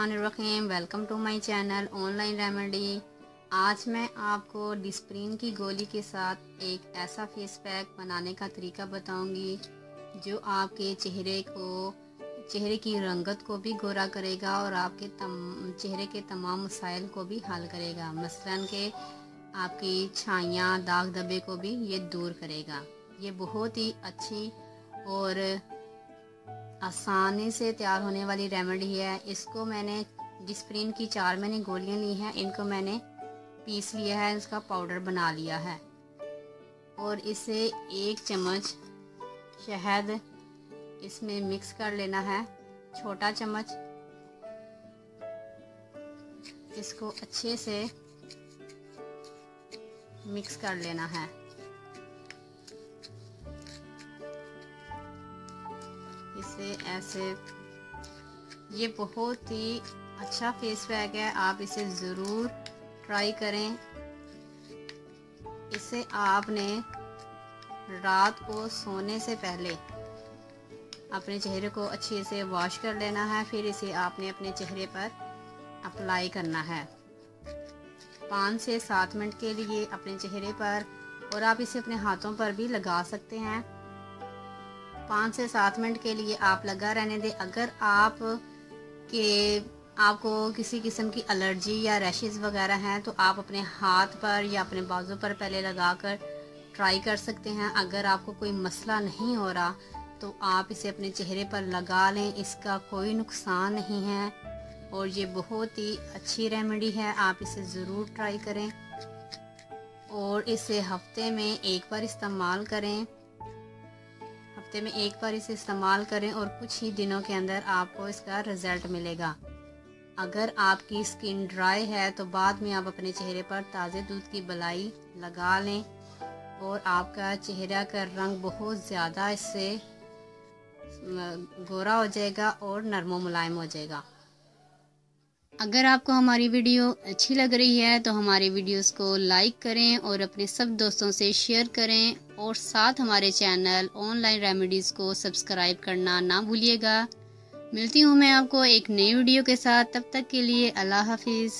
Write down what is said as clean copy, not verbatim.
बिस्मिल्लाहिर्रहमानिर्रहीम। Welcome to my channel online remedy. आज मैं आपको डिस्प्रिन की गोली के साथ एक ऐसा फेस पैक बनाने का तरीका बताऊंगी जो आपके चेहरे की रंगत को भी गोरा करेगा और आपके चेहरे के तमाम मसाइल को भी हल करेगा। मसलन के आपकी छाइयाँ दाग धब्बे को भी ये दूर करेगा। ये बहुत ही अच्छी और आसानी से तैयार होने वाली रेमेडी है। इसको मैंने डिस्प्रिन की 4 मैंने गोलियां ली हैं, इनको मैंने पीस लिया है, इसका पाउडर बना लिया है और इसे 1 चम्मच शहद इसमें मिक्स कर लेना है, छोटा चम्मच। इसको अच्छे से मिक्स कर लेना है। इसे ऐसे, ये बहुत ही अच्छा फेस पैक है, आप इसे ज़रूर ट्राई करें। इसे आपने रात को सोने से पहले अपने चेहरे को अच्छे से वॉश कर लेना है, फिर इसे आपने अपने चेहरे पर अप्लाई करना है 5 से 7 मिनट के लिए अपने चेहरे पर, और आप इसे अपने हाथों पर भी लगा सकते हैं। 5 से 7 मिनट के लिए आप लगा रहने दें। अगर आपको किसी किस्म की एलर्जी या रैशेस वगैरह हैं तो आप अपने हाथ पर या अपने बाजू पर पहले लगाकर ट्राई कर सकते हैं। अगर आपको कोई मसला नहीं हो रहा तो आप इसे अपने चेहरे पर लगा लें, इसका कोई नुकसान नहीं है और ये बहुत ही अच्छी रेमेडी है। आप इसे ज़रूर ट्राई करें और इसे हफ्ते में 1 बार इस्तेमाल करें। हफ्ते में 1 बार इसे इस्तेमाल करें और कुछ ही दिनों के अंदर आपको इसका रिज़ल्ट मिलेगा। अगर आपकी स्किन ड्राई है तो बाद में आप अपने चेहरे पर ताज़े दूध की मलाई लगा लें और आपका चेहरा का रंग बहुत ज़्यादा इससे गोरा हो जाएगा और नरमो मुलायम हो जाएगा। अगर आपको हमारी वीडियो अच्छी लग रही है तो हमारी वीडियोस को लाइक करें और अपने सब दोस्तों से शेयर करें और साथ हमारे चैनल ऑनलाइन रेमेडीज़ को सब्सक्राइब करना ना भूलिएगा। मिलती हूँ मैं आपको एक नई वीडियो के साथ, तब तक के लिए अल्लाह हाफिज़।